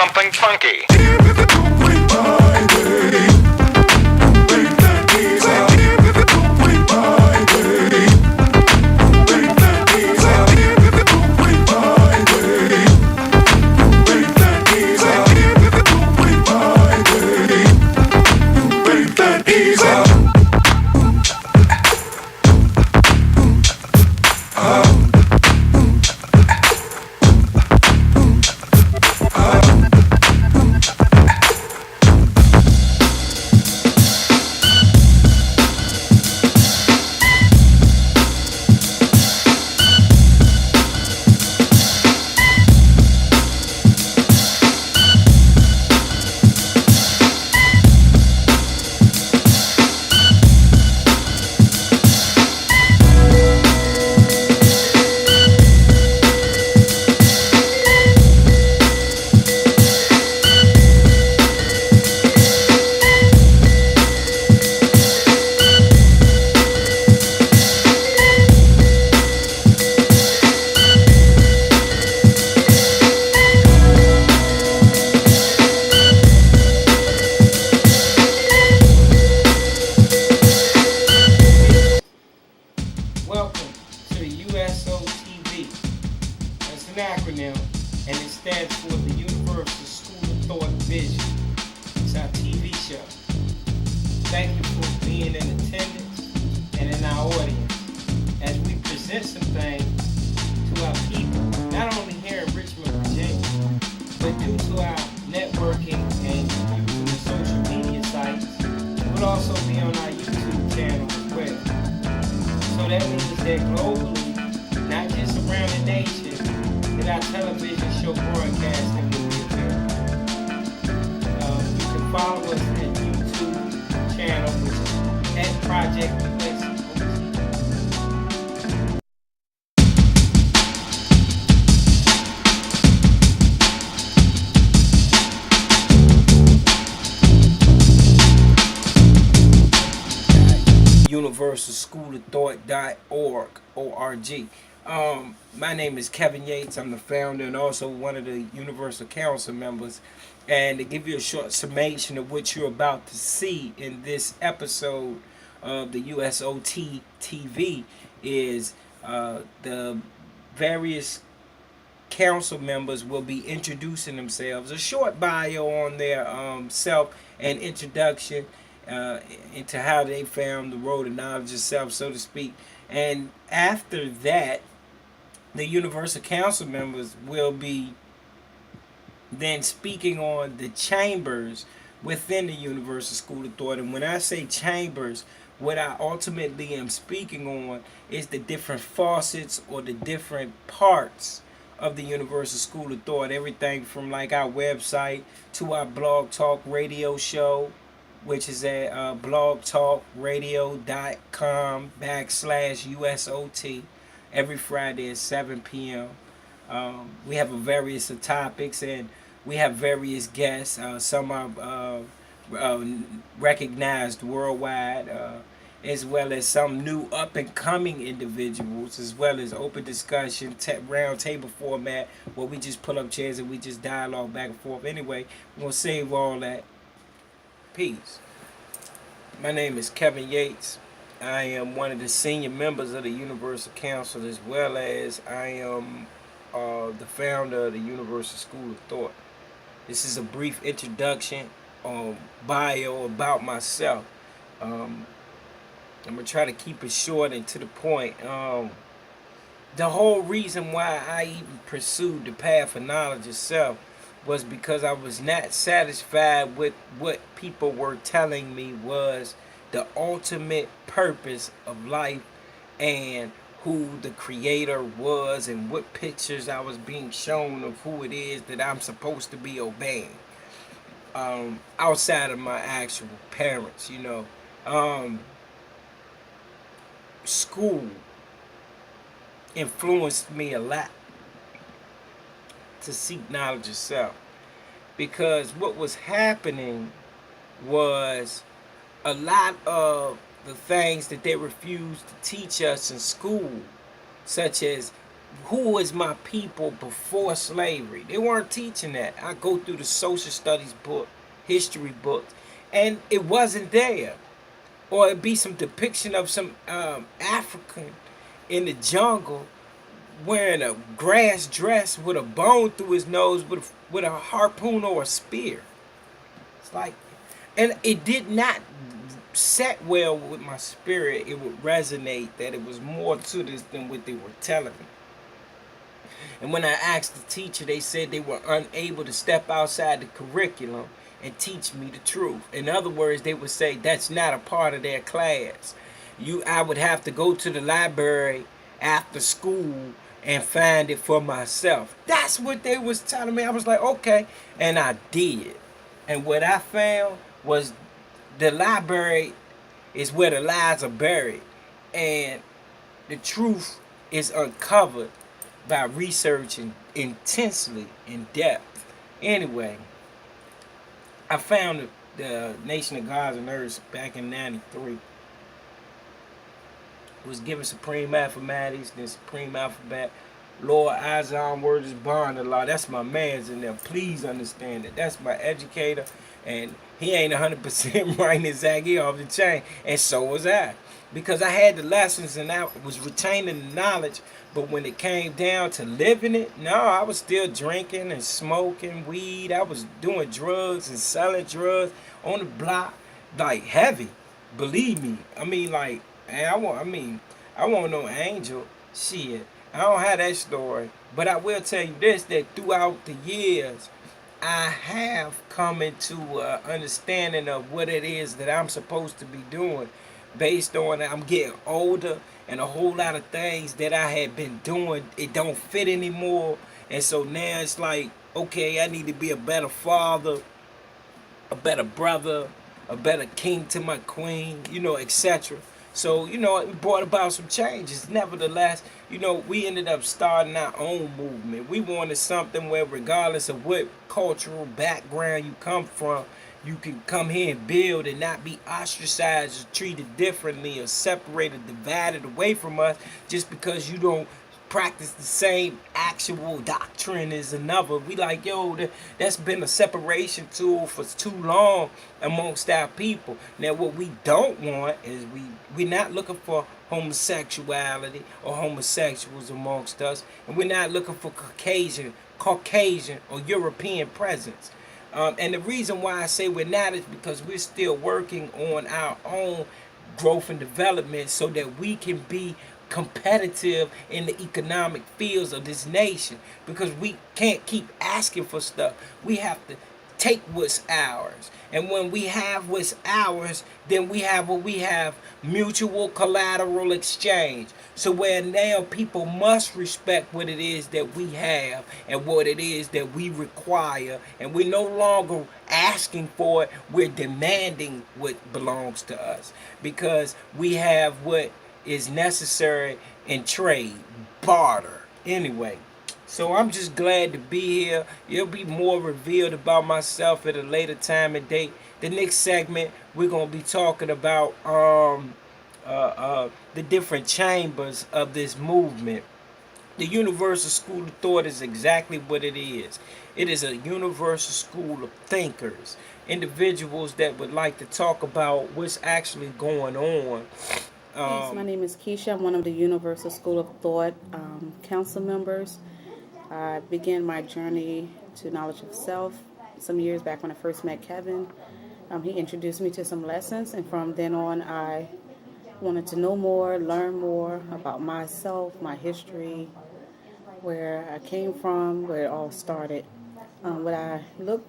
something funky. Welcome to the USOTV. That's an acronym, and it stands for the Universal School of Thought Vision. It's our TV show. Thank you for being in attendance and in our audience as we present some things to our people, not only here in Richmond, Virginia, but due to our networking and using the social media sites, will also be on our YouTube channel as well. So that means that globally, not just around the nation, that our television show broadcasting will be available. You can follow us at YouTube channel, which is at Project USA. UniversalSchoolOfThought.org. My name is Kevin Yates. I'm the founder and also one of the Universal Council members. And to give you a short summation of what you're about to see in this episode of the USOT TV is the various council members will be introducing themselves, a short bio on their self and introduction into how they found the road of knowledge itself, so to speak. And after that, the Universal Council members will be then speaking on the chambers within the Universal School of Thought. And when I say chambers, what I ultimately am speaking on is the different facets or the different parts of the Universal School of Thought. Everything from like our website to our blog talk radio show, which is at blogtalkradio.com/USOT every Friday at 7 p.m. We have a various of topics and we have various guests. Some are recognized worldwide, as well as some new up-and-coming individuals, as well as open discussion, round table format, where we just pull up chairs and we just dialogue back and forth. Anyway, we're going to save all that. Peace. My name is Kevin Yates. I am one of the senior members of the Universal Council, as well as I am the founder of the Universal School of Thought. This is a brief introduction, bio about myself. I'm going to try to keep it short and to the point. The whole reason why I even pursued the path of knowledge itself was because I was not satisfied with what people were telling me was the ultimate purpose of life and who the creator was and what pictures I was being shown of who it is that I'm supposed to be obeying. Outside of my actual parents, you know. School influenced me a lot to seek knowledge itself, because what was happening was a lot of the things that they refused to teach us in school, such as who is my people before slavery. They weren't teaching that. I go through the social studies book, history books, and it wasn't there. Or it'd be some depiction of some African in the jungle wearing a grass dress with a bone through his nose with a harpoon or a spear. It's like, and it did not set well with my spirit. It would resonate that it was more to this than what they were telling me. And when I asked the teacher, they said they were unable to step outside the curriculum and teach me the truth. In other words, they would say that's not a part of their class. I would have to go to the library after school and find it for myself. That's what they was telling me. I was like, okay, and I did. And what I found was the library is where the lies are buried, and the truth is uncovered by researching intensely in depth. Anyway, I found the Nation of Gods and Earths back in '93. Was given Supreme Mathematics, then Supreme Alphabet. Lord Isaiah Word is Bond a lot. That's my man's in there. Please understand it. That's my educator. And he ain't 100% right and exact. He off the chain. And so was I. Because I had the lessons and I was retaining the knowledge. But when it came down to living it, no, I was still drinking and smoking weed. I was doing drugs and selling drugs on the block. Like heavy. Believe me. I mean, like, I want no angel. Shit. I don't have that story. But I will tell you this, that throughout the years, I have come into understanding of what it is that I'm supposed to be doing. Based on I'm getting older and a whole lot of things that I had been doing, it don't fit anymore. And so now it's like, okay, I need to be a better father, a better brother, a better king to my queen, etc. So, it brought about some changes. Nevertheless, we ended up starting our own movement. We wanted something where regardless of what cultural background you come from, you can come here and build and not be ostracized or treated differently or separated, divided away from us just because you don't practice the same actual doctrine as another. We like, yo, that's been a separation tool for too long amongst our people. Now, what we don't want is we're not looking for homosexuality or homosexuals amongst us, and we're not looking for Caucasian or European presence. And the reason why I say we're not is because we're still working on our own growth and development so that we can be competitive in the economic fields of this nation, because we can't keep asking for stuff. We have to take what's ours, and when we have what's ours, then we have what we have: mutual collateral exchange. So where now people must respect what it is that we have and what it is that we require, and we're no longer asking for it, we're demanding what belongs to us, because we have what is necessary in trade, barter. Anyway, so I'm just glad to be here. It'll be more revealed about myself at a later time and date. The next segment, we're going to be talking about the different chambers of this movement. The Universal School of Thought is exactly what it is. It is a universal school of thinkers, individuals that would like to talk about what's actually going on. Yes, my name is Keisha. I'm one of the Universal School of Thought council members. I began my journey to knowledge of self some years back when I first met Kevin. He introduced me to some lessons, and from then on I wanted to know more, learn more about myself, my history, where I came from, where it all started. What I look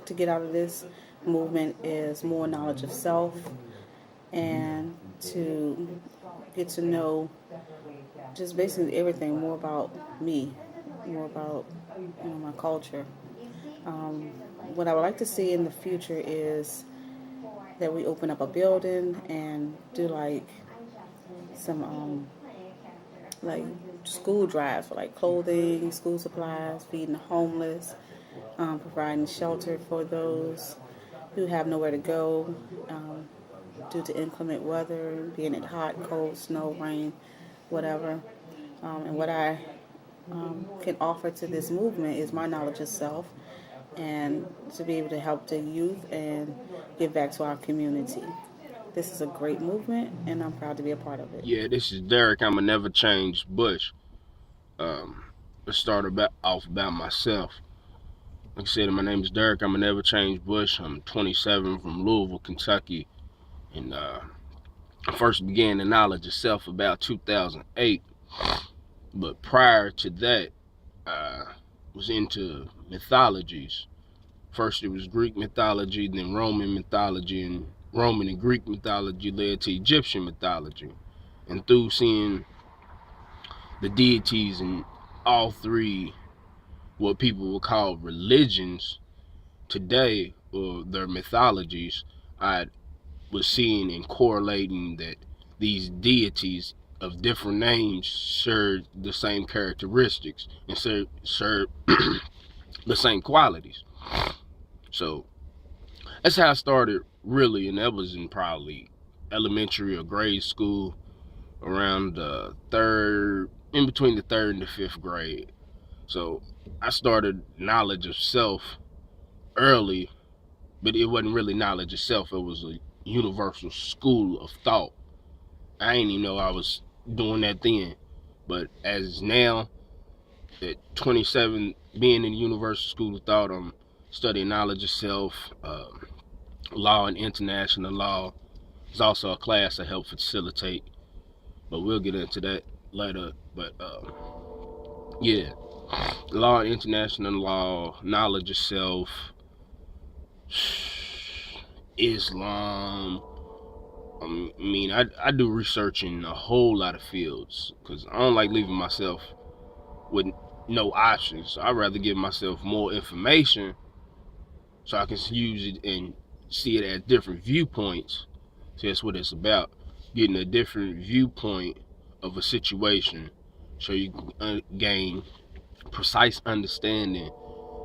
to get out of this movement is more knowledge of self, and to get to know just basically everything more about me, more about my culture. What I would like to see in the future is that we open up a building and do like some like school drives for like clothing, school supplies, feeding the homeless, providing shelter for those who have nowhere to go due to inclement weather, being it hot, cold, snow, rain, whatever. And what I can offer to this movement is my knowledge of self and to be able to help the youth and give back to our community. This is a great movement, and I'm proud to be a part of it. Yeah, this is Derek. I'm a never change Bush. Let's start off about myself. Like I said, my name is Derek. I'm a never change Bush. I'm 27 from Louisville, Kentucky, and I first began the knowledge of self about 2008. But prior to that, I was into mythologies. First, it was Greek mythology, then Roman mythology, and Roman and Greek mythology led to Egyptian mythology. And through seeing the deities in all three, what people would call religions today, or their mythologies, I was seeing and correlating that these deities of different names shared the same characteristics and shared the same qualities. So that's how I started, really, and that was in probably elementary or grade school, around the in between the third and the fifth grade. So I started knowledge of self early, but it wasn't really knowledge of self. It was a universal school of thought. I didn't even know I was doing that then. But as now, at 27, being in the universal school of thought, I'm studying knowledge of self, law and international law. There's also a class I help facilitate, but we'll get into that later. But yeah, law and international law, knowledge of self, Islam. I mean, I do research in a whole lot of fields because I don't like leaving myself with no options. So I'd rather give myself more information so I can use it and see it at different viewpoints. So that's what it's about, getting a different viewpoint of a situation so you can gain precise understanding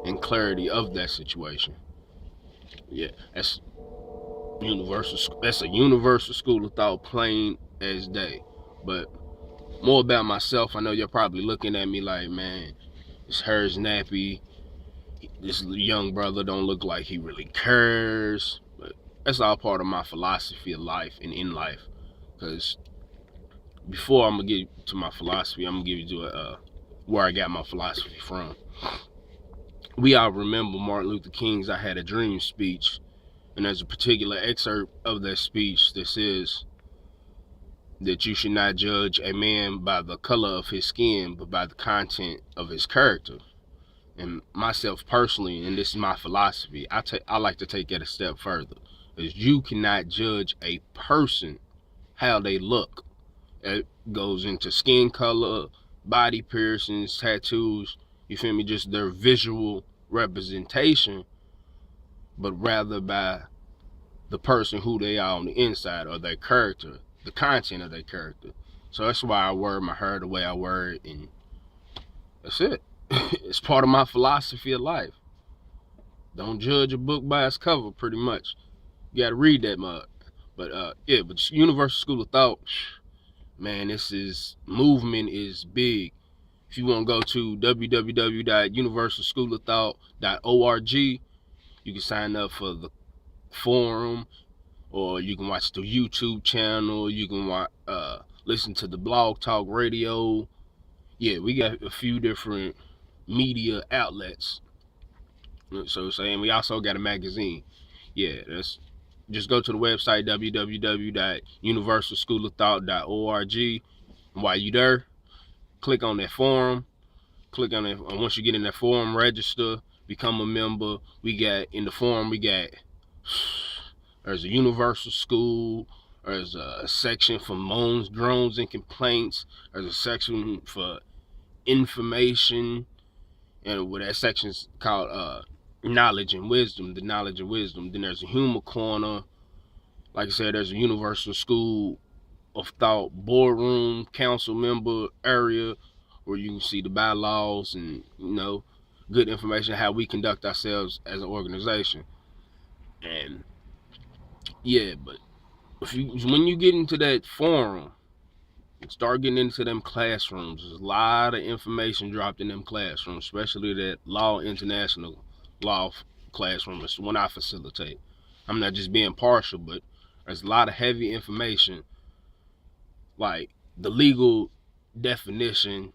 and clarity of that situation. Yeah, that's universal. That's a universal school of thought, plain as day. But more about myself. I know you're probably looking at me like, man, this hair's nappy. This young brother don't look like he really cares. But that's all part of my philosophy of life and in life. Because before I'm gonna get to my philosophy, I'm gonna give you to where I got my philosophy from. We all remember Martin Luther King's "I Had a Dream" speech. And there's a particular excerpt of that speech that says that you should not judge a man by the color of his skin, but by the content of his character. And myself personally, and this is my philosophy, I like to take it a step further. Is you cannot judge a person how they look. It goes into skin color, body piercings, tattoos, you feel me, just their visual representation, but rather by the person who they are on the inside, or their character, the content of their character. So that's why I wear my hair the way I wear it, and that's it. It's part of my philosophy of life. Don't judge a book by its cover, pretty much. You gotta read that mug. But yeah, but Universal School of Thought, man, movement is big. If you want to go to www.universalschoolofthought.org, you can sign up for the forum, or you can watch the YouTube channel. You can listen to the Blog Talk Radio. Yeah, we got a few different media outlets. So saying we also got a magazine. Yeah, just go to the website www.universalschoolofthought.org. And while you're there, click on that forum. Click on it. And once you get in that forum, register, become a member. In the forum, there's a universal school. There's a section for moans, drones, and complaints. There's a section for information, and what that section's called knowledge and wisdom, the knowledge and wisdom. Then there's a humor corner. Like I said, there's a universal school of thought boardroom, council member area where you can see the bylaws and, good information how we conduct ourselves as an organization. And yeah, but when you get into that forum, Start getting into them classrooms. There's a lot of information dropped in them classrooms, especially that international law classroom. It's the one I facilitate. I'm not just being partial, but there's a lot of heavy information, like the legal definition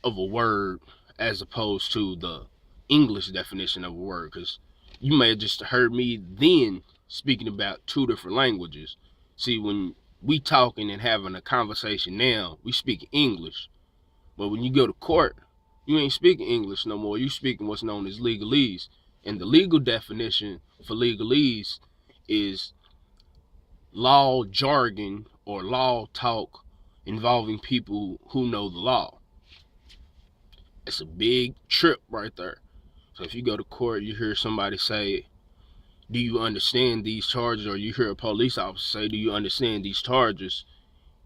of a word as opposed to the English definition of a word. Because you may have just heard me then speaking about two different languages. See, when we talking and having a conversation now, we speak English. But when you go to court, you ain't speaking English no more. You speaking what's known as legalese. And the legal definition for legalese is law jargon or law talk involving people who know the law. It's a big trip right there. So if you go to court, you hear somebody say, do you understand these charges? Or you hear a police officer say, do you understand these charges?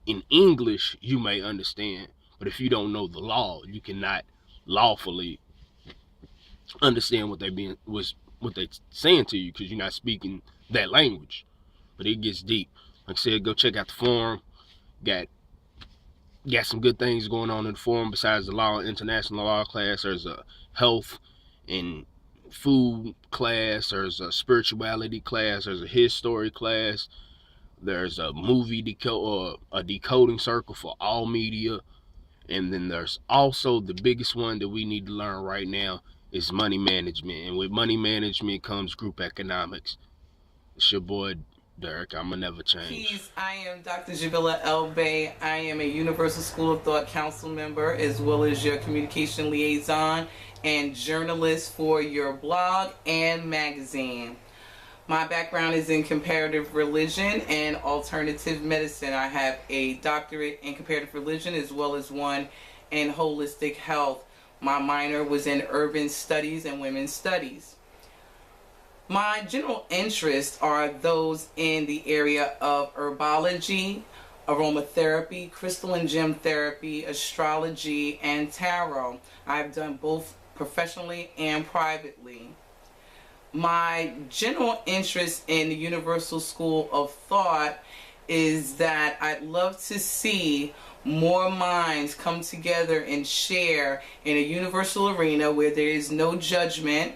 In English, you may understand. But if you don't know the law, you cannot lawfully understand what they're saying to you, because you're not speaking that language. But it gets deep. Like I said, go check out the forum. Got some good things going on in the forum besides the law, international law class. There's a health and food class. There's a spirituality class. There's a history class. There's a movie a decoding circle for all media. And then there's also the biggest one that we need to learn right now is money management. And with money management comes group economics. It's your boy Derek. I'ma never change. Peace. I am Dr. Jamila L. Bay. I am a Universal School of Thought Council member, as well as your communication liaison and journalist for your blog and magazine. My background is in comparative religion and alternative medicine. I have a doctorate in comparative religion as well as one in holistic health. My minor was in urban studies and women's studies. My general interests are those in the area of herbology, aromatherapy, crystal and gem therapy, astrology, and tarot. I've done both professionally and privately. My general interest in the Universal School of Thought is that I'd love to see more minds come together and share in a universal arena where there is no judgment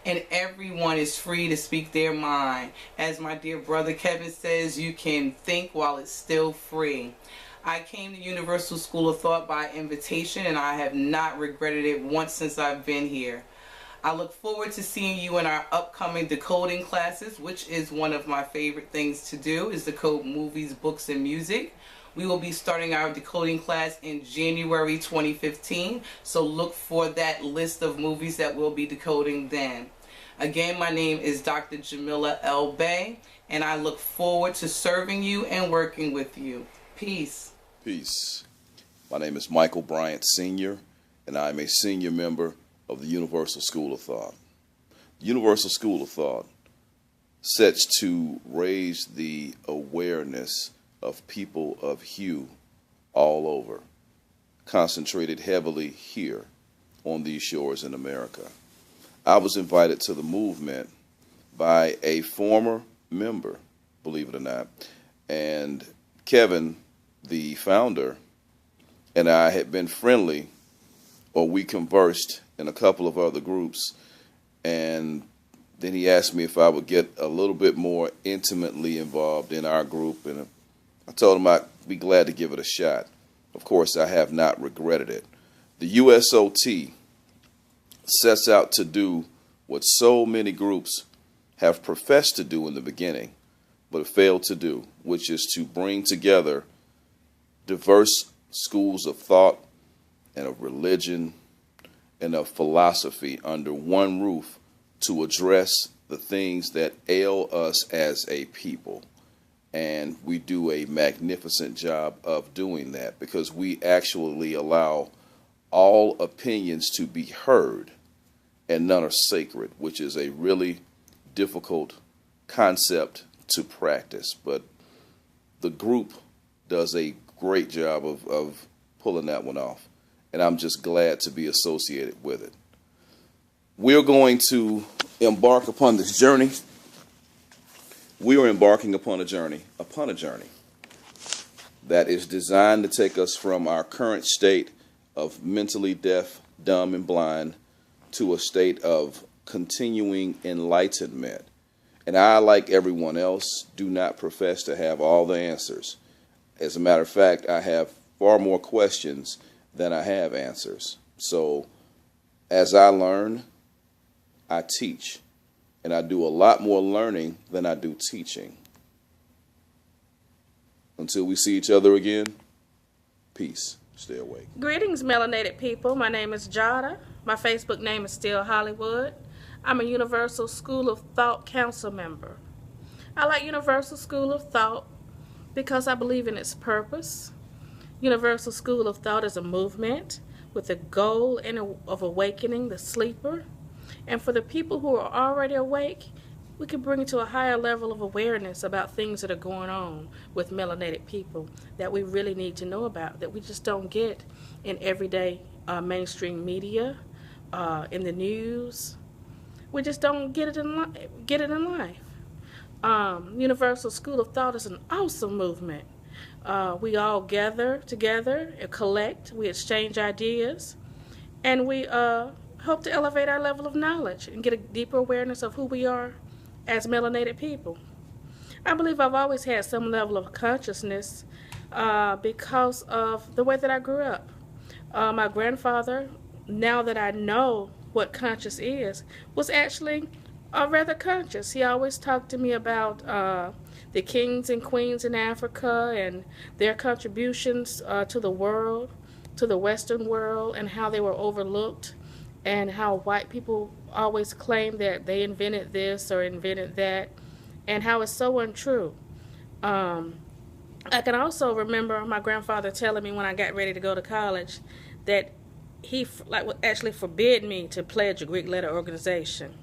and everyone is free to speak their mind. As my dear brother Kevin says, you can think while it's still free. I came to Universal School of Thought by invitation, and I have not regretted it once since I've been here. I look forward to seeing you in our upcoming decoding classes, which is one of my favorite things to do, is decode movies, books, and music. We will be starting our decoding class in January 2015, so look for that list of movies that we'll be decoding then. Again, my name is Dr. Jamila L. Bay, and I look forward to serving you and working with you. Peace. Peace. My name is Michael Bryant Sr., and I'm a senior member of the Universal School of Thought. The Universal School of Thought sets to raise the awareness of people of hue all over, concentrated heavily here on these shores in America. I was invited to the movement by a former member, believe it or not, and Kevin, the founder, and I had been friendly, or we conversed in a couple of other groups, and then he asked me if I would get a little bit more intimately involved in our group, and I told him I'd be glad to give it a shot. Of course, I have not regretted it. The USOT sets out to do what so many groups have professed to do in the beginning, but failed to do, which is to bring together diverse schools of thought and of religion and of philosophy under one roof to address the things that ail us as a people. And we do a magnificent job of doing that because we actually allow all opinions to be heard and none are sacred, which is a really difficult concept to practice. But the group does a great job of pulling that one off. And I'm just glad to be associated with it. We're going to embark upon this journey. We are embarking upon a journey, that is designed to take us from our current state of mentally deaf, dumb, and blind to a state of continuing enlightenment. And I, like everyone else, do not profess to have all the answers. As a matter of fact, I have far more questions than I have answers. So as I learn, I teach. And I do a lot more learning than I do teaching. Until we see each other again, peace. Stay awake. Greetings, melanated people. My name is Jada. My Facebook name is still Hollywood. I'm a Universal School of Thought Council member. I like Universal School of Thought because I believe in its purpose. Universal School of Thought is a movement with a goal of awakening the sleeper. And for the people who are already awake, we can bring it to a higher level of awareness about things that are going on with melanated people that we really need to know about, that we just don't get in everyday mainstream media, in the news. We just don't get it in life. Universal School of Thought is an awesome movement. We all gather together and collect, we exchange ideas, and we hope to elevate our level of knowledge and get a deeper awareness of who we are as melanated people. I believe I've always had some level of consciousness because of the way that I grew up. My grandfather, now that I know what conscious is, was actually rather conscious. He always talked to me about the kings and queens in Africa and their contributions to the world, to the Western world, and how they were overlooked, and how white people always claim that they invented this or invented that, and how it's so untrue. I can also remember my grandfather telling me when I got ready to go to college that he actually forbid me to pledge a Greek letter organization.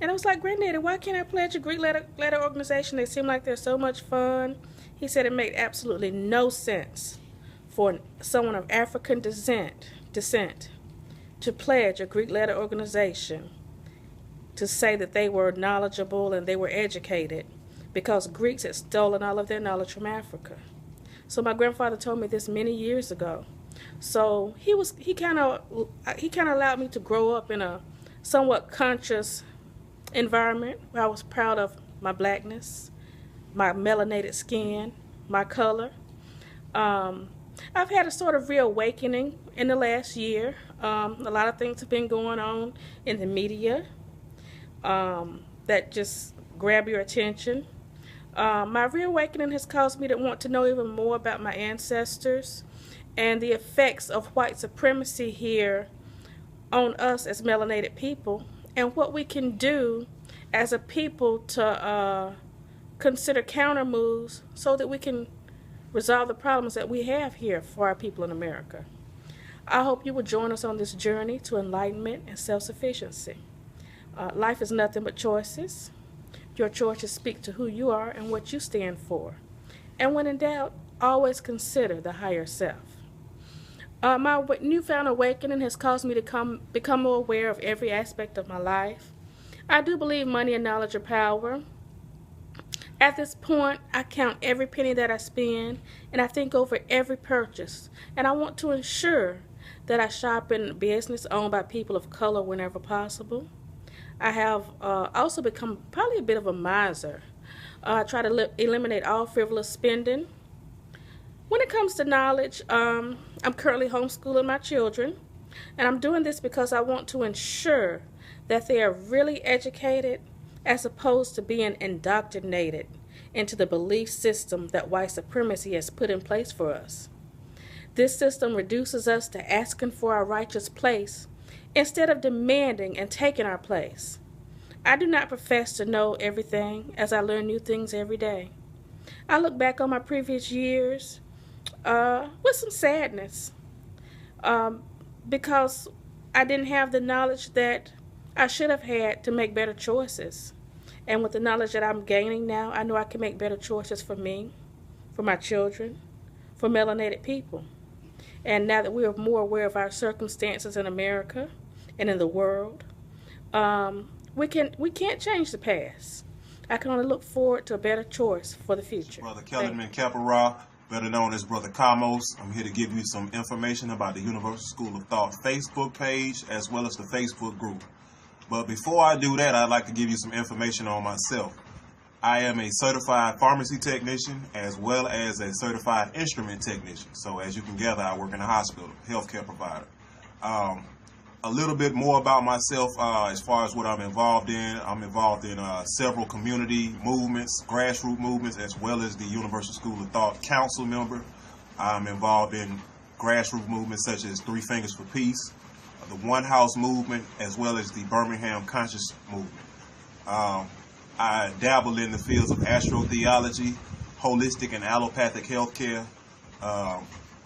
And I was like, Granddaddy, why can't I pledge a Greek letter organization? They seem like they're so much fun. He said it made absolutely no sense for someone of African descent to pledge a Greek letter organization to say that they were knowledgeable and they were educated because Greeks had stolen all of their knowledge from Africa. So my grandfather told me this many years ago. So he kind of allowed me to grow up in a somewhat conscious environment where I was proud of my blackness, my melanated skin, my color. I've had a sort of reawakening in the last year. A lot of things have been going on in the media that just grab your attention. My reawakening has caused me to want to know even more about my ancestors and the effects of white supremacy here on us as melanated people, and what we can do as a people to consider counter moves so that we can resolve the problems that we have here for our people in America. I hope you will join us on this journey to enlightenment and self-sufficiency. Life is nothing but choices. Your choices speak to who you are and what you stand for. And when in doubt, always consider the higher self. My newfound awakening has caused me to become more aware of every aspect of my life. I do believe money and knowledge are power. At this point, I count every penny that I spend, and I think over every purchase. And I want to ensure that I shop in business owned by people of color whenever possible. I have also become probably a bit of a miser. I try to eliminate all frivolous spending. When it comes to knowledge, I'm currently homeschooling my children, and I'm doing this because I want to ensure that they are really educated as opposed to being indoctrinated into the belief system that white supremacy has put in place for us. This system reduces us to asking for our righteous place instead of demanding and taking our place. I do not profess to know everything, as I learn new things every day. I look back on my previous years with some sadness because I didn't have the knowledge that I should have had to make better choices. And with the knowledge that I'm gaining now, I know I can make better choices for me, for my children, for melanated people. And now that we are more aware of our circumstances in America and in the world, we can't change the past. I can only look forward to a better choice for the future. Brother Kellerman Capra, better known as Brother Kamos. I'm here to give you some information about the Universal School of Thought Facebook page as well as the Facebook group. But before I do that, I'd like to give you some information on myself. I am a certified pharmacy technician as well as a certified instrument technician. So as you can gather, I work in a hospital, healthcare provider. A little bit more about myself as far as what I'm involved in. I'm involved in several community movements, grassroots movements, as well as the Universal School of Thought Council member. I'm involved in grassroots movements such as Three Fingers for Peace, the One House movement, as well as the Birmingham Conscious movement. I dabble in the fields of astrotheology, holistic and allopathic healthcare.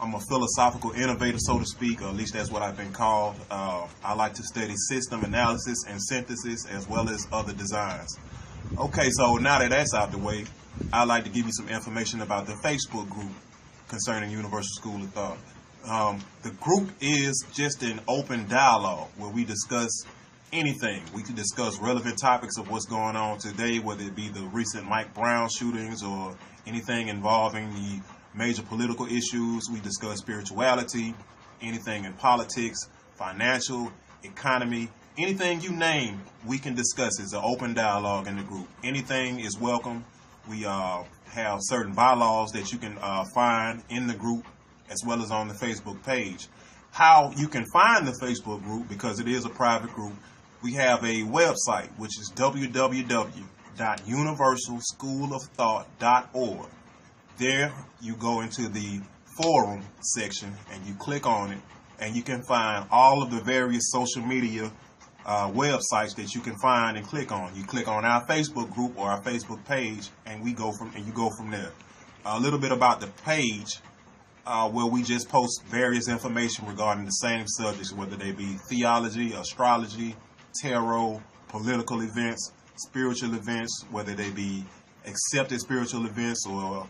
I'm a philosophical innovator, so to speak, or at least that's what I've been called. I like to study system analysis and synthesis as well as other designs. Okay, so now that that's out the way, I'd like to give you some information about the Facebook group concerning Universal School of Thought. The group is just an open dialogue where we discuss anything. We can discuss relevant topics of what's going on today, whether it be the recent Mike Brown shootings or anything involving the major political issues. We discuss spirituality, anything in politics, financial, economy, anything you name, we can discuss. It's an open dialogue in the group. Anything is welcome. We have certain bylaws that you can find in the group as well as on the Facebook page. How you can find the Facebook group, because it is a private group, we have a website, which is www.universalschoolofthought.org. There you go into the forum section and you click on it, and you can find all of the various social media websites that you can find and click on. You click on our Facebook group or our Facebook page, and you go from there. A little bit about the page, where we just post various information regarding the same subjects, whether they be theology, astrology, tarot, political events, spiritual events, whether they be accepted spiritual events or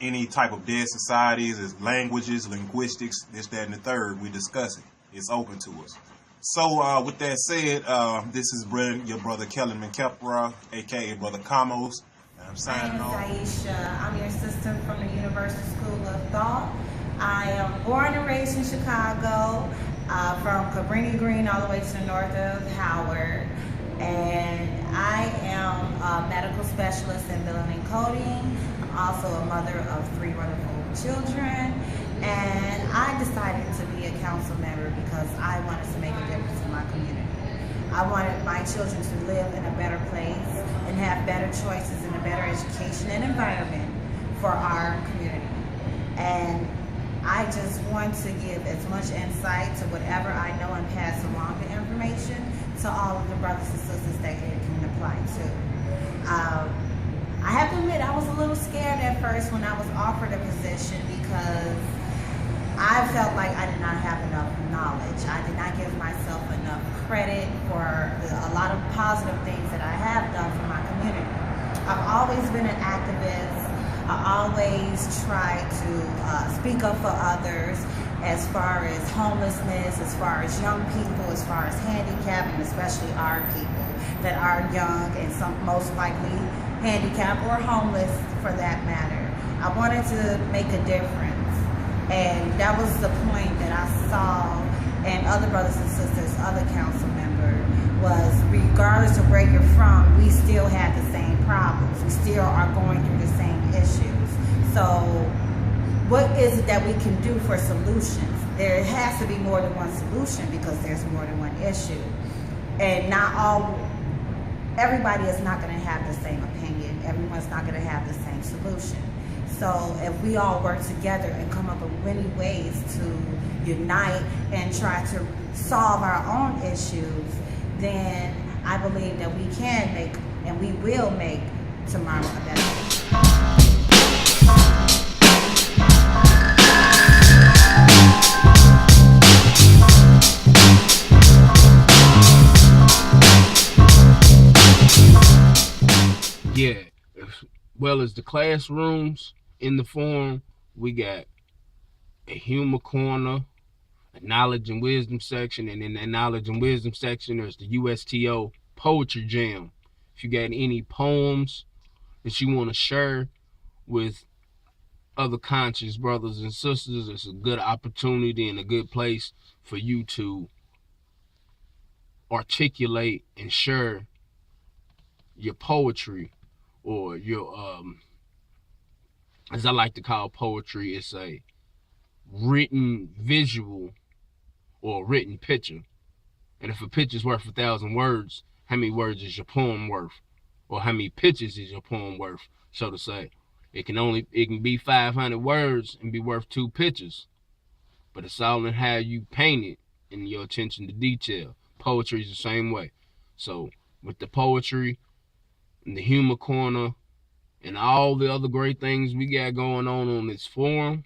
any type of dead societies, as languages, linguistics, this, that, and the third. We discuss it. It's open to us. So with that said, this is your brother Kellerman Kepra, a.k.a. Brother Kamos. And I'm signing off. My name is Aisha. I'm your assistant from the Universal School of Thought. I am born and raised in Chicago, from Cabrini Green all the way to the north of Howard. And I am a medical specialist in billing and coding. I'm also a mother of 3 wonderful children. And I decided to be a council member because I wanted to make a difference in my community. I wanted my children to live in a better place and have better choices and a better education and environment for our community. And I just want to give as much insight to whatever I know and pass along the information to all of the brothers and sisters that it can apply to. I have to admit, I was a little scared at first when I was offered a position because I felt like I did not have enough knowledge. I did not give myself enough credit for a lot of positive things that I have done for my community. I've always been an activist. I always try to speak up for others as far as homelessness, as far as young people, as far as handicapped, and especially our people that are young and most likely handicapped or homeless for that matter. I wanted to make a difference. And that was the point that I saw, and other brothers and sisters, other council members, was regardless of where you're from, we still had the same problems. We still are going through the same issues. So what is it that we can do for solutions? There has to be more than one solution because there's more than one issue. And everybody is not going to have the same opinion. Everyone's not going to have the same solution. So if we all work together and come up with many ways to unite and try to solve our own issues, then I believe that we can make, and we will make, tomorrow a better day. Yeah, as well as the classrooms in the forum, we got a humor corner, a knowledge and wisdom section, and in that knowledge and wisdom section, there's the USTO Poetry Jam. If you got any poems that you want to share with other conscious brothers and sisters. It's a good opportunity and a good place for you to articulate and share your poetry, or your as I like to call poetry, it's a written visual or a written picture. And if a picture's worth 1,000 words, how many words is your poem worth? Or how many pictures is your poem worth, so to say? It can be 500 words and be worth 2 pictures. But it's all in how you paint it and your attention to detail. Poetry is the same way. So with the poetry and the humor corner and all the other great things we got going on this forum,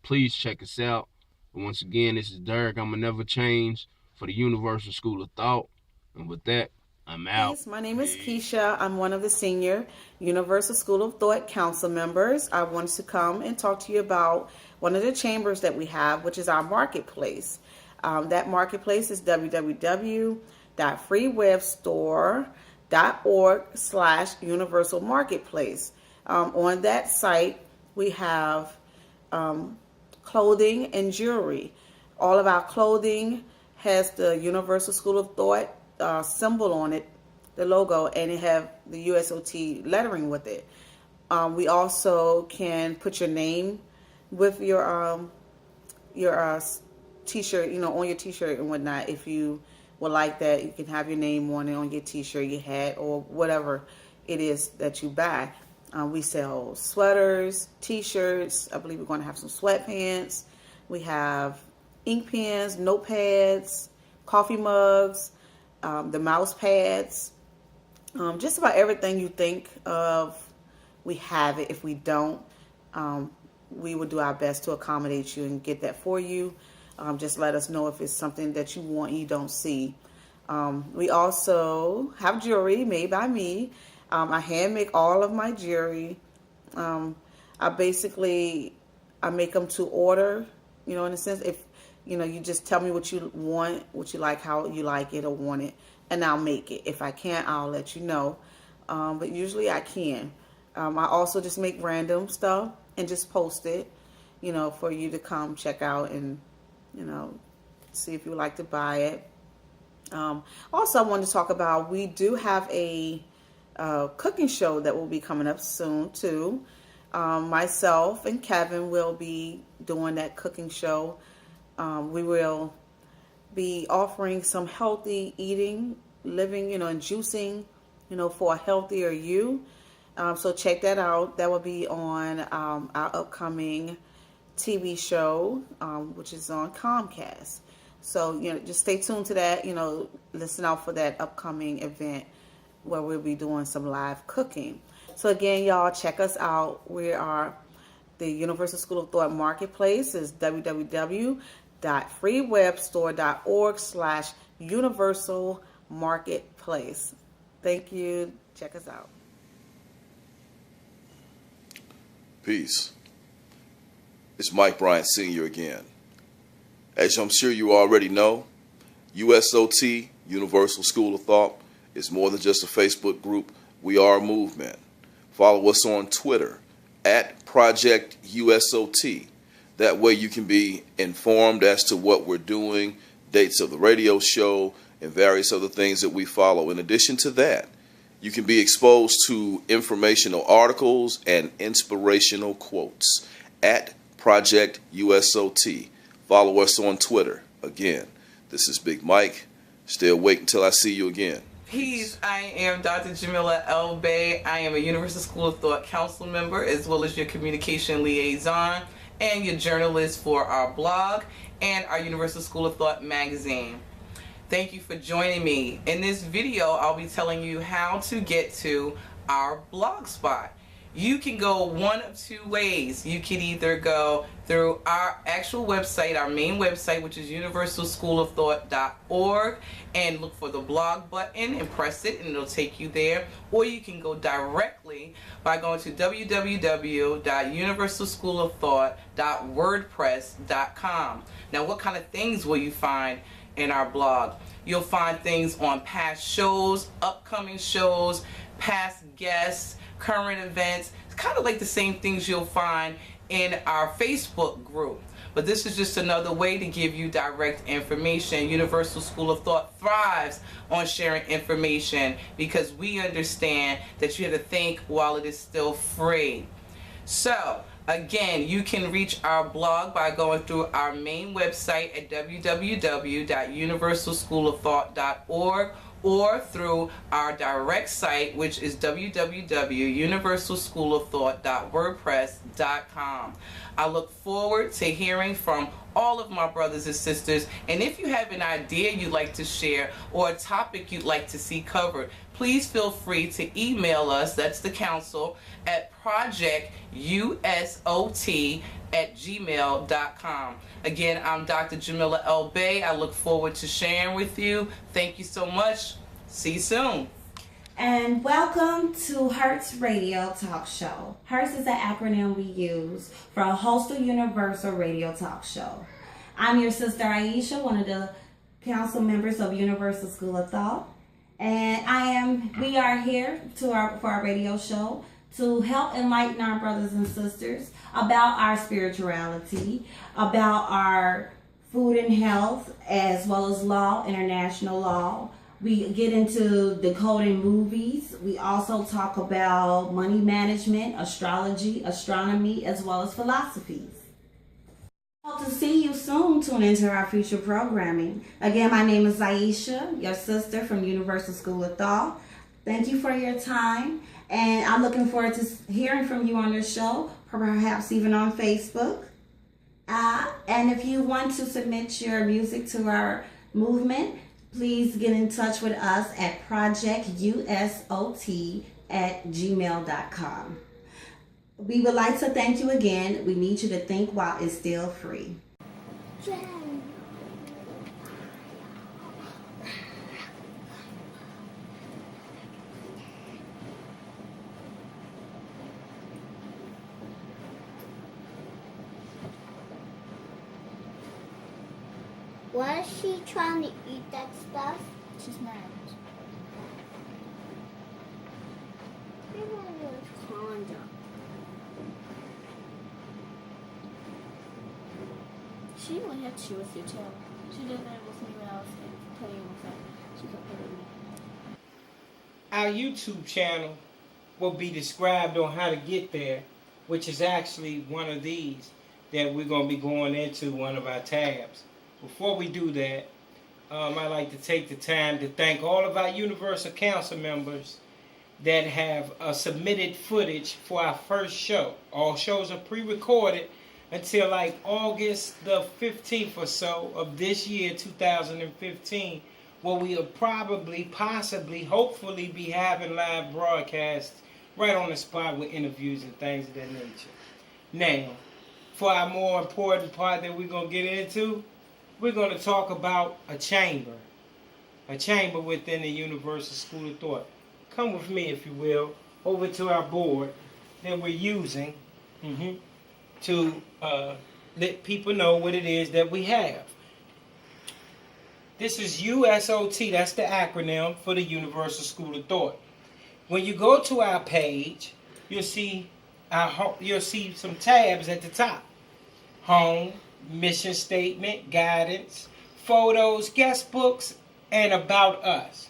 please check us out. And once again, this is Derek. I'm a Never Change for the Universal School of Thought. And with that, I'm out. Yes, my name is Keisha. I'm one of the senior Universal School of Thought council members. I wanted to come and talk to you about one of the chambers that we have, which is our marketplace. That marketplace is www.freewebstore.org/universal marketplace. On that site, we have clothing and jewelry. All of our clothing has the Universal School of Thought symbol on it, the logo, and it have the USOT lettering with it. We also can put your name with your t-shirt, on your t-shirt and whatnot. If you would like that, you can have your name on it on your t-shirt, your hat, or whatever it is that you buy. We sell sweaters, t-shirts. I believe we're going to have some sweatpants. We have ink pens, notepads, coffee mugs, the mouse pads, just about everything you think of, we have it. If we don't, we will do our best to accommodate you and get that for you. Just let us know if it's something that you want and you don't see. We also have jewelry made by me. I hand make all of my jewelry. I make them to order, in a sense. If you just tell me what you want, what you like, how you like it or want it, and I'll make it. If I can't, I'll let you know. But usually I can. I also just make random stuff and just post it, for you to come check out and, see if you would like to buy it. Also, I wanted to talk about, we do have a cooking show that will be coming up soon too. Myself and Kevin will be doing that cooking show. We will be offering some healthy eating, living, and juicing, for a healthier you. So check that out. That will be on our upcoming TV show, which is on Comcast. So, just stay tuned to that, listen out for that upcoming event where we'll be doing some live cooking. So again, y'all, check us out. We are the Universal School of Thought Marketplace. Is www.freewebstore.org/universal marketplace. Thank you. Check us out. Peace. It's Mike Bryant Sr. again. As I'm sure you already know, USOT, Universal School of Thought, is more than just a Facebook group. We are a movement. Follow us on Twitter at Project USOT. That way you can be informed as to what we're doing, dates of the radio show, and various other things that we follow. In addition to that, you can be exposed to informational articles and inspirational quotes at Project USOT. Follow us on Twitter. Again, this is Big Mike. Still wait until I see you again. Peace. I am Dr. Jamila Elbay. I am a Universal School of Thought council member, as well as your communication liaison and your journalist for our blog and our Universal School of Thought magazine. Thank you for joining me. In this video, I'll be telling you how to get to our blog spot. You can go one of two ways. You can either go through our actual website, our main website, which is universalschoolofthought.org, and look for the blog button and press it and it'll take you there. Or you can go directly by going to www.universalschoolofthought.wordpress.com. Now, what kind of things will you find in our blog? You'll find things on past shows, upcoming shows, past guests, current events. It's kind of like the same things you'll find in our Facebook group. But this is just another way to give you direct information. Universal School of Thought thrives on sharing information because we understand that you have to think while it is still free. So, again, you can reach our blog by going through our main website at www.universalschoolofthought.org or through our direct site, which is www.universalschoolofthought.wordpress.com. I look forward to hearing from all of my brothers and sisters, and if you have an idea you'd like to share or a topic you'd like to see covered, please feel free to email us, that's the council, at projectusot@gmail.com. Again, I'm Dr. Jamila L. Bay. I look forward to sharing with you. Thank you so much. See you soon. And welcome to Hertz Radio Talk Show. Hertz is the acronym we use for a hostile universal radio talk show. I'm your sister Aisha, one of the council members of Universal School of Thought. And we are here for our radio show to help enlighten our brothers and sisters about our spirituality, about our food and health, as well as law, international law. We get into decoding movies. We also talk about money management, astrology, astronomy, as well as philosophies. Hope to see you soon. Tune into our future programming. Again, my name is Aisha, your sister from Universal School of Thought. Thank you for your time, and I'm looking forward to hearing from you on the show, perhaps even on Facebook. And if you want to submit your music to our movement, please get in touch with us at projectusot@gmail.com. We would like to thank you again. We need you to think while it's still free. Why is she trying to eat that stuff? She's mad. She only had to chew with your tail. She did that with me when I was playing with her. She could play with me. Our YouTube channel will be described on how to get there, which is actually one of these that we're going to be going into, one of our tabs. Before we do that, I'd like to take the time to thank all of our Universal Council members that have submitted footage for our first show. All shows are pre-recorded until like August the 15th or so of this year, 2015, where we'll possibly, hopefully be having live broadcasts right on the spot with interviews and things of that nature. Now, for our more important part that we're going to get into, we're going to talk about a chamber within the Universal School of Thought. Come with me, if you will, over to our board that we're using to let people know what it is that we have. This is USOT, that's the acronym for the Universal School of Thought. When you go to our page, you'll see some tabs at the top. Home, mission statement, guidance, photos, guest books, and about us.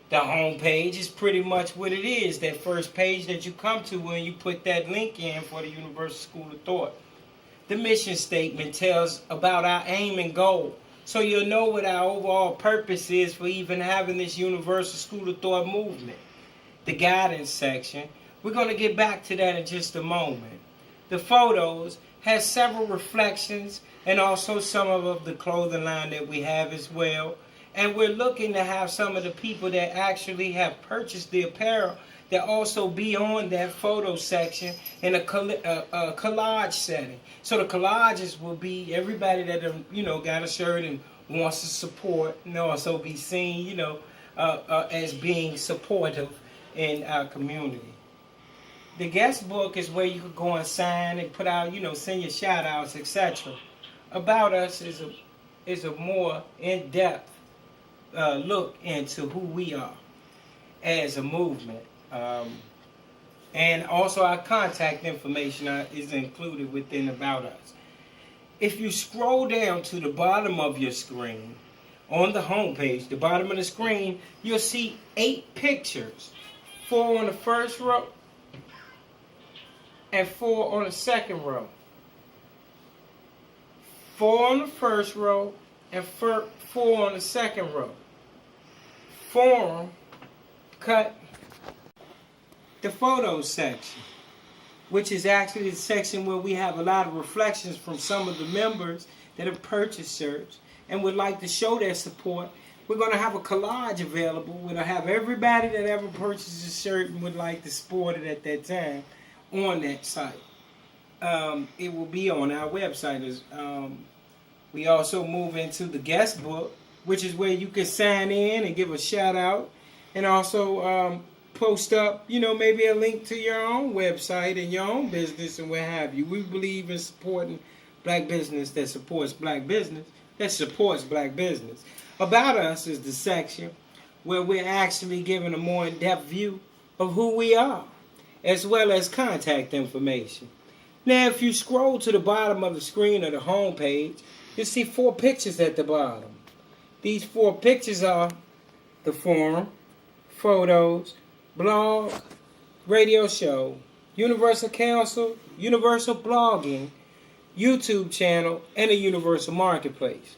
The home page is pretty much what it is, that first page that you come to when you put that link in for the Universal School of Thought. The mission statement tells about our aim and goal, so you'll know what our overall purpose is for even having this Universal School of Thought movement. The guidance section, we're going to get back to that in just a moment. The photos has several reflections and also some of the clothing line that we have as well. And we're looking to have some of the people that actually have purchased the apparel that also be on that photo section in a collage setting. So the collages will be everybody that got a shirt and wants to support and also be seen as being supportive in our community. The guest book is where you could go and sign and put out, send your shout outs, etc. About us is a more in-depth look into who we are as a movement. And also our contact information is included within About Us. If you scroll down to the bottom of your screen, on the home page, the bottom of the screen, you'll see 8 pictures. 4 on the first row and 4 on the second row. 4 on the first row and 4 on the second row. Forum cut the photos section, which is actually the section where we have a lot of reflections from some of the members that have purchased shirts and would like to show their support. We're going to have a collage available. We'll have everybody that ever purchased a shirt and would like to sport it at that time on that site. It will be on our website. We also move into the guest book, which is where you can sign in and give a shout out, and also post up, maybe a link to your own website and your own business and what have you. We believe in supporting black business that supports black business that supports black business. About Us is the section where we're actually giving a more in-depth view of who we are, as well as contact information. Now, if you scroll to the bottom of the screen of the home page, you'll see 4 pictures at the bottom. These 4 pictures are the forum, photos, blog, radio show, Universal Council, Universal Blogging, YouTube channel, and a Universal Marketplace.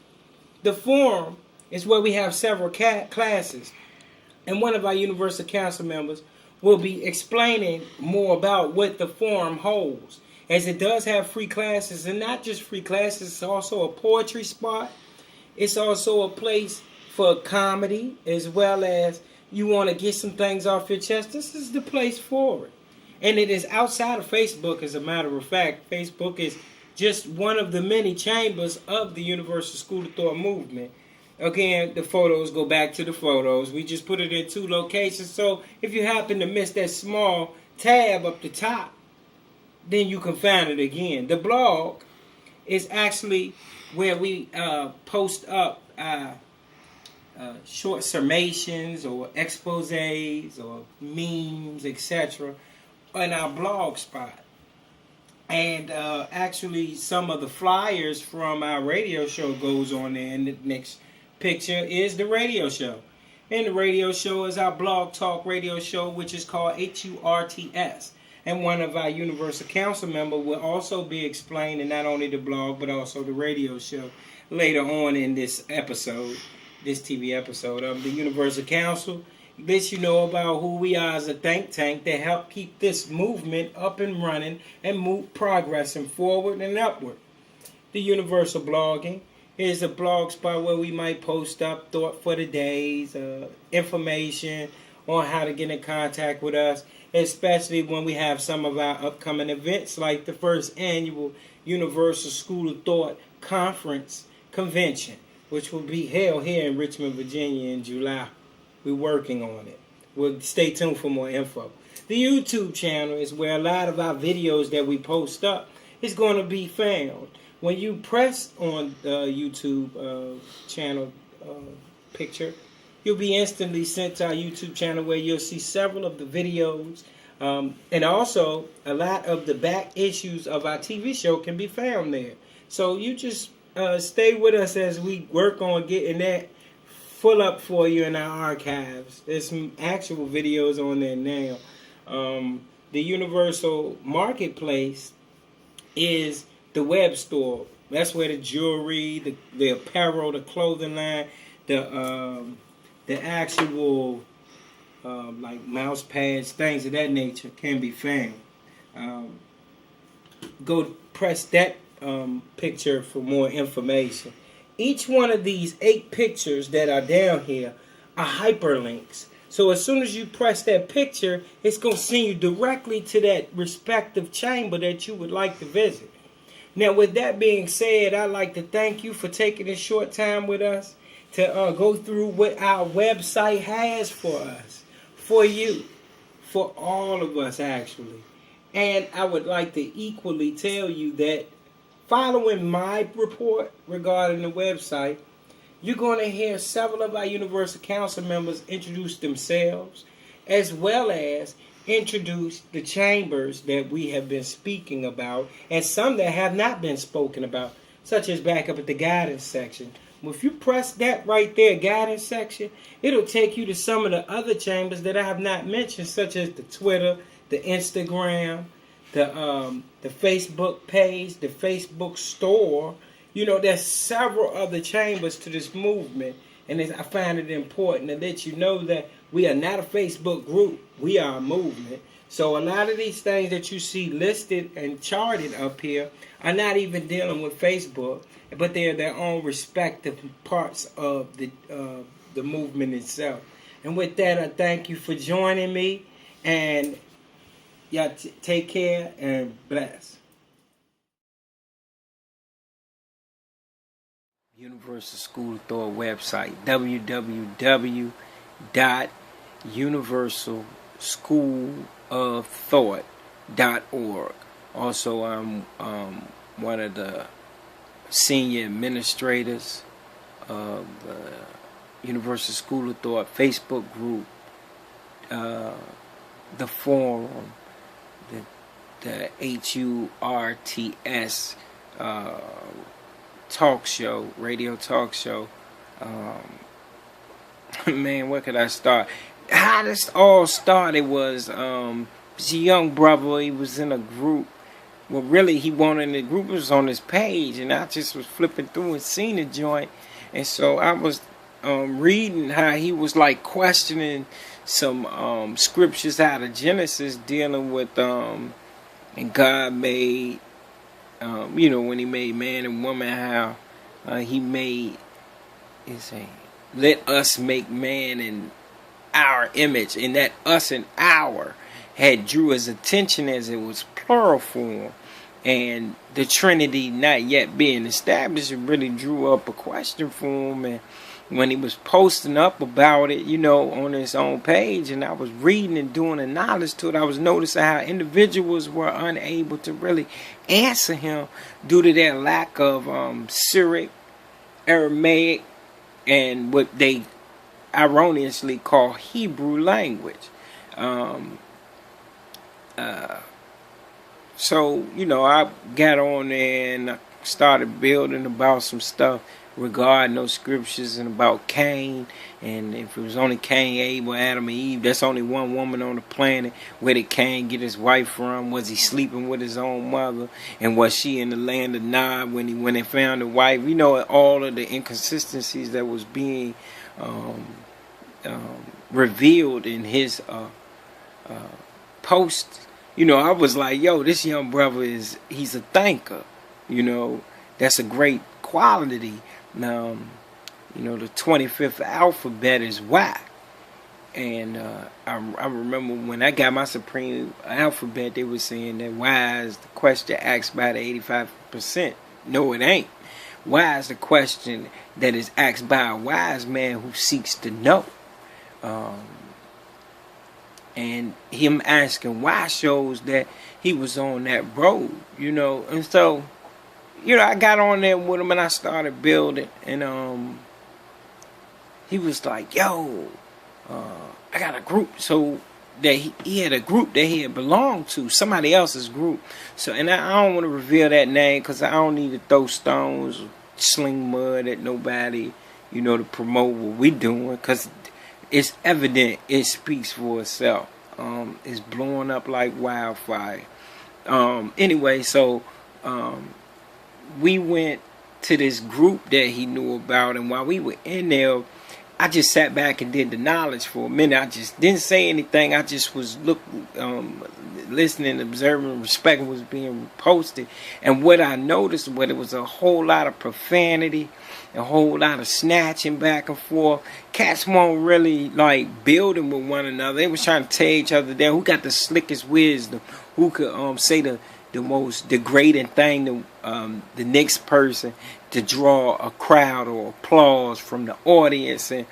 The forum is where we have several classes, and one of our Universal Council members will be explaining more about what the forum holds, as it does have free classes, and not just free classes, it's also a poetry spot. It's also a place for comedy, as well as you want to get some things off your chest. This is the place for it. And it is outside of Facebook, as a matter of fact. Facebook is just one of the many chambers of the Universal School of Thought movement. Again, the photos go back to the photos. We just put it in 2 locations, so if you happen to miss that small tab up the top, then you can find it again. The blog is actually where we post up short summations or exposés or memes, etc. on our blog spot. And actually some of the flyers from our radio show goes on there, and the next picture is the radio show. And the radio show is our blog talk radio show, which is called HURTS. And one of our Universal Council members will also be explaining not only the blog, but also the radio show later on in this episode, this TV episode of the Universal Council. Lets you know about who we are as a think tank that help keep this movement up and running and progressing forward and upward. The Universal Blogging is a blog spot where we might post up thought for the days, information on how to get in contact with us, especially when we have some of our upcoming events like the first annual Universal School of Thought Convention, which will be held here in Richmond, Virginia in July. We're working on it. We'll stay tuned for more info. The YouTube channel is where a lot of our videos that we post up is going to be found. When you press on the YouTube channel picture, you'll be instantly sent to our YouTube channel where you'll see several of the videos. And also, a lot of the back issues of our TV show can be found there. So you just stay with us as we work on getting that full up for you in our archives. There's some actual videos on there now. The Universal Marketplace is the web store. That's where the jewelry, the apparel, the clothing line, the actual like mouse pads, things of that nature can be found. Go press that picture for more information. Each one of these 8 pictures that are down here are hyperlinks. So as soon as you press that picture, it's going to send you directly to that respective chamber that you would like to visit. Now, with that being said, I'd like to thank you for taking this short time with us to go through what our website has for us, for you, for all of us actually. And I would like to equally tell you that following my report regarding the website, you're going to hear several of our Universal Council members introduce themselves, as well as introduce the chambers that we have been speaking about and some that have not been spoken about, such as back up at the guidance section. Well, if you press that right there, guidance section, it'll take you to some of the other chambers that I have not mentioned, such as the Twitter, the Instagram, the Facebook page, the Facebook store. You know, there's several other chambers to this movement, and I find it important to let you know that we are not a Facebook group. We are a movement. So a lot of these things that you see listed and charted up here are not even dealing with Facebook, but they're their own respective parts of the movement itself. And with that, I thank you for joining me, and y'all take care and bless. Universal School of Thought website, www.universalschoolofthought.org. Also, I'm one of the senior administrators of the Universal School of Thought Facebook group, the forum, the HURTS talk show, radio talk show. Man, where could I start? How this all started was a young brother. He was in a group. Well, really, he wanted the group was on his page, and I just was flipping through and seen the joint, and so I was reading how he was like questioning some scriptures out of Genesis dealing with and God made. You know, when he made man and woman, how he made, let us make man in our image, and that us and our had drew his attention as it was plural form, and the Trinity not yet being established, it really drew up a question for him. And when he was posting up about it, you know, on his own page, and I was reading and doing the knowledge to it, I was noticing how individuals were unable to really answer him due to their lack of Syriac, Aramaic, and what they erroneously call Hebrew language. So, you know, I got on there and I started building about some stuff regarding those scriptures and about Cain, and if it was only Cain, Abel, Adam, and Eve, that's only one woman on the planet. Where did Cain get his wife from? Was he sleeping with his own mother? And was she in the land of Nod when they found the wife? You know, all of the inconsistencies that was being revealed in his post. You know, I was like, yo, this young brother he's a thinker. You know, that's a great quality. Now, you know, the 25th alphabet is Y. And I remember when I got my supreme alphabet, they were saying that Y is the question asked by the 85%. No, it ain't. Y is the question that is asked by a wise man who seeks to know. And him asking why shows that he was on that road, you know. And so, you know, I got on there with him and I started building, and he was like, yo, I got a group. So that he had a group that he had belonged to, somebody else's group. So, and I don't want to reveal that name because I don't need to throw stones or sling mud at nobody, you know, to promote what we doing, because it's evident, it speaks for itself. It's blowing up like wildfire. Anyway, so we went to this group that he knew about, and while we were in there, I just sat back and did the knowledge for a minute. I just didn't say anything. I just was listening, observing, respecting what was being posted. And what I noticed, it was a whole lot of profanity, a whole lot of snatching back and forth. Cats weren't really like building with one another. They was trying to tear each other down. Who got the slickest wisdom? Who could say the most degrading thing to the next person to draw a crowd or applause from the audience? And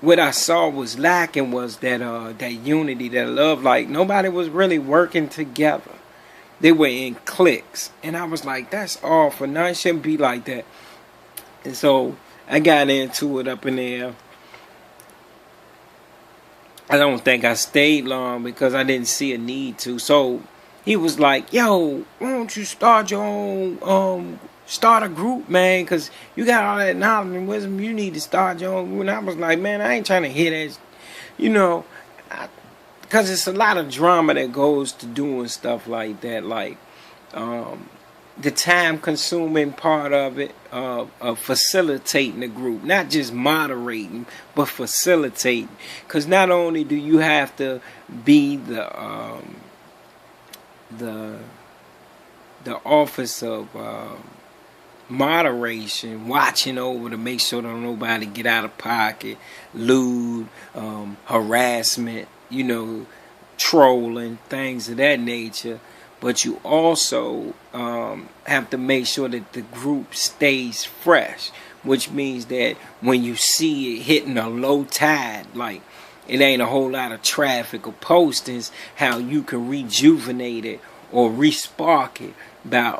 what I saw was lacking was that unity, that love. Like nobody was really working together. They were in cliques, and I was like, that's all for none. It shouldn't be like that. And so I got into it up in there. I don't think I stayed long because I didn't see a need to. So he was like, yo, why don't you start your own, start a group, man, because you got all that knowledge and wisdom. You need to start your own group. And I was like, man, I ain't trying to hear that, you know, because it's a lot of drama that goes to doing stuff like that, like the time-consuming part of it, of facilitating the group, not just moderating, but facilitating. Because not only do you have to be the office of moderation, watching over to make sure that nobody get out of pocket, lewd, harassment, you know, trolling, things of that nature. But you also have to make sure that the group stays fresh, which means that when you see it hitting a low tide, like it ain't a whole lot of traffic or postings, how you can rejuvenate it or respark it by,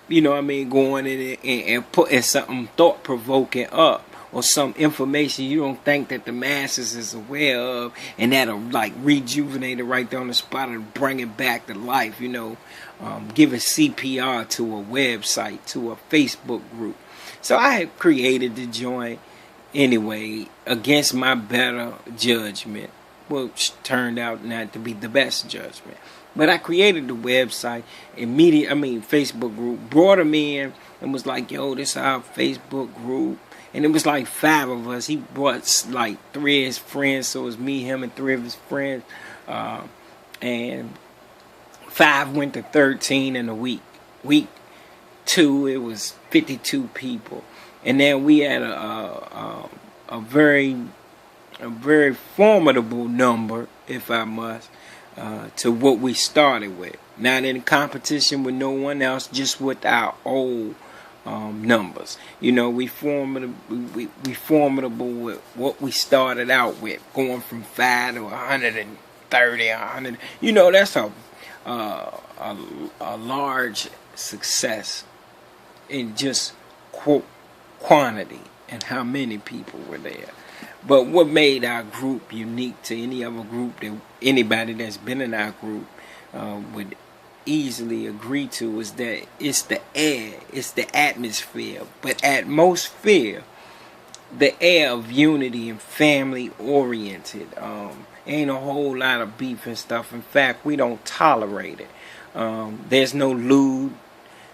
you know what I mean, going in it and putting something thought-provoking up, or some information you don't think that the masses is aware of, and that'll like rejuvenate it right there on the spot and bring it back to life, you know, give a CPR to a website, to a Facebook group. So I had created the joint anyway against my better judgment, which turned out not to be the best judgment. But I created the website, Facebook group, brought him in and was like, yo, this is our Facebook group. And it was like 5 of us. He brought like 3 of his friends, so it was me, him, and 3 of his friends. And 5 went to 13 in a week. Week 2, it was 52 people. And then we had a very formidable number, if I must, to what we started with. Not in competition with no one else, just with our old numbers. You know, we formidable with what we started out with, going from 5 to 130, 100. You know, that's a large success in just quantity and how many people were there. But what made our group unique to any other group that anybody that's been in our group would easily agree to is that it's the air, it's the atmosphere. But atmosphere, the air of unity and family oriented. Ain't a whole lot of beef and stuff. In fact, we don't tolerate it. There's no lewd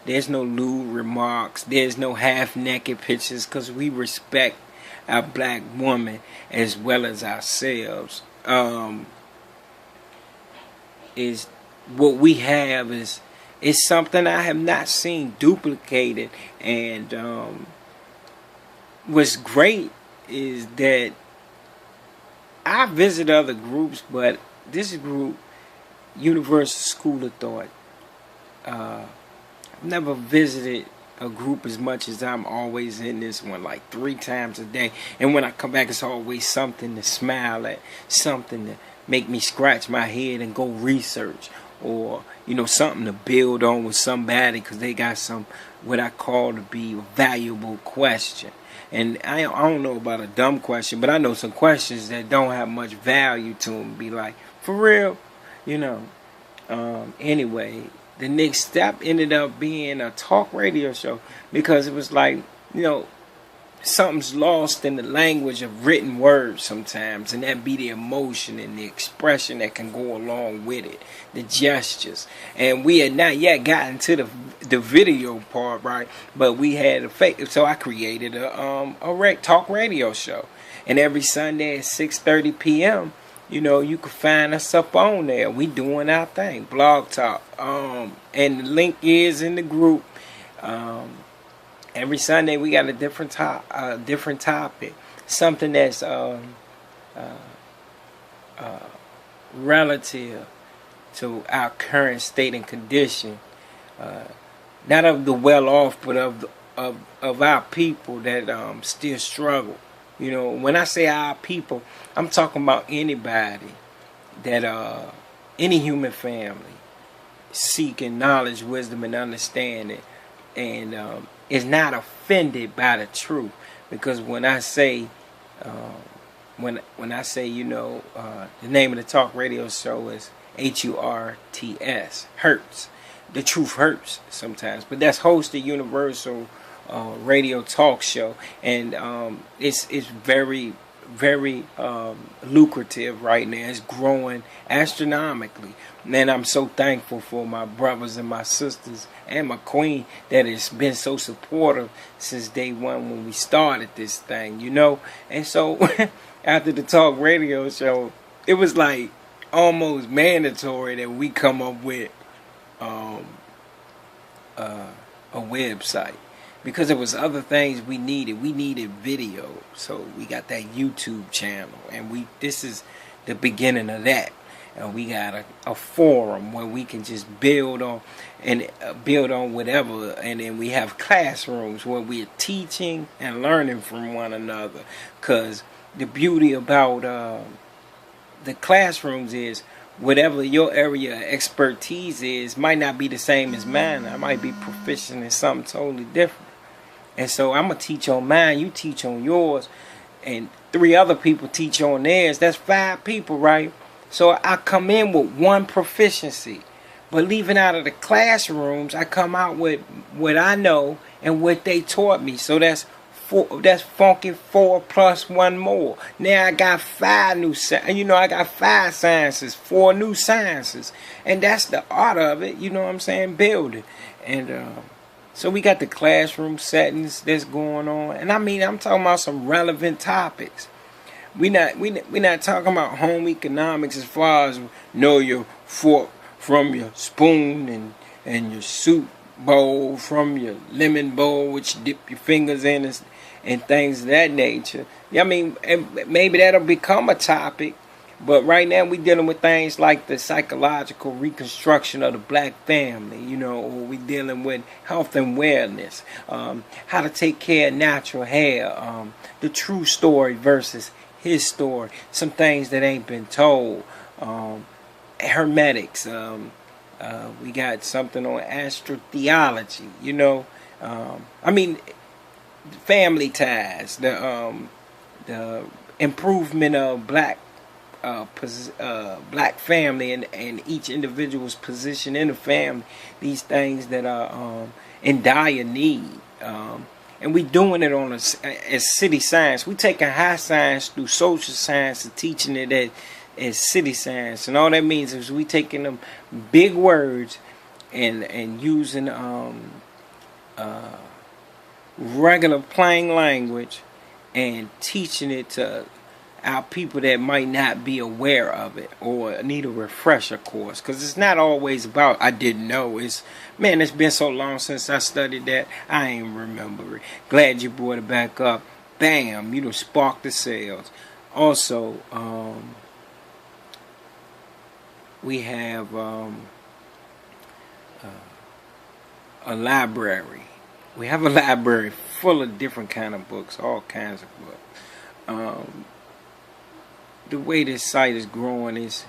remarks. There's no half-naked pictures, because we respect our black woman as well as ourselves. Is what we have is something I have not seen duplicated. And what's great is that I visit other groups, but this group, Universal School of Thought, I've never visited a group as much as I'm always in this one, like 3 times a day. And when I come back, it's always something to smile at, something to make me scratch my head and go research, or, you know, something to build on with somebody because they got some, what I call to be a valuable question. And I don't know about a dumb question, but I know some questions that don't have much value to them. Be like, for real? You know. Anyway, the next step ended up being a talk radio show, because it was like, you know, something's lost in the language of written words sometimes, and that be the emotion and the expression that can go along with it, the gestures. And we had not yet gotten to the video part, right? But we had a fake, so I created a talk radio show, and every Sunday at 6:30 p.m. you know, you can find us up on there. We doing our thing, Blog Talk, and the link is in the group. Every Sunday we got a different topic, something that's relative to our current state and condition, not of the well-off, but of our people that still struggle. You know, when I say our people, I'm talking about anybody that any human family seeking knowledge, wisdom, and understanding, and is not offended by the truth. Because when I say when I say, the name of the talk radio show is HURTS, Hurts. The truth hurts sometimes, but that's hosted Universal radio talk show, and it's very lucrative right now. It's growing astronomically, and I'm so thankful for my brothers and my sisters and my queen that has been so supportive since day one when we started this thing, And so after the talk radio show, it was like almost mandatory that we come up with a website, because there was other things we needed. We needed video, so we got that YouTube channel, and this is the beginning of that. And we got a forum where we can just build on whatever, and then we have classrooms where we're teaching and learning from one another. Because the beauty about the classrooms is whatever your area of expertise is might not be the same as mine. I might be proficient in something totally different. And so I'm going to teach on mine, you teach on yours, and 3 other people teach on theirs. That's 5 people, right? So I come in with one proficiency. But leaving out of the classrooms, I come out with what I know and what they taught me. So that's funky 4 plus 1 more. Now I got 5 new I got 5 sciences, 4 new sciences. And that's the art of it, you know what I'm saying? Building. And so we got the classroom settings that's going on. And I mean, I'm talking about some relevant topics. We not talking about home economics as far as know your fork from your spoon and your soup bowl from your lemon bowl, which you dip your fingers in and things of that nature. I mean, maybe that'll become a topic, but right now we're dealing with things like the psychological reconstruction of the black family, or we're dealing with health and wellness, how to take care of natural hair, the true story versus his story, some things that ain't been told, hermetics, we got something on astrotheology, I mean, family ties, the improvement of black family and each individual's position in the family, these things that are in dire need. And we doing it as city science. We taking high science through social science and teaching it as city science. And all that means is we taking them big words and using regular plain language and teaching it to our people that might not be aware of it or need a refresher course. Because it's not always about I didn't know. It's been so long since I studied that I ain't remember it. Glad you brought it back up. Bam, you done sparked the sales. Also, we have a library. We have a library full of different kind of books, all kinds of books. The way this site is growing is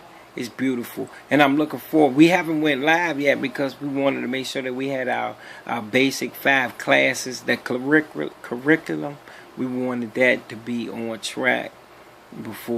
beautiful, and I'm looking forward. We haven't went live yet because we wanted to make sure that we had our basic 5 classes, that curriculum. We wanted that to be on track before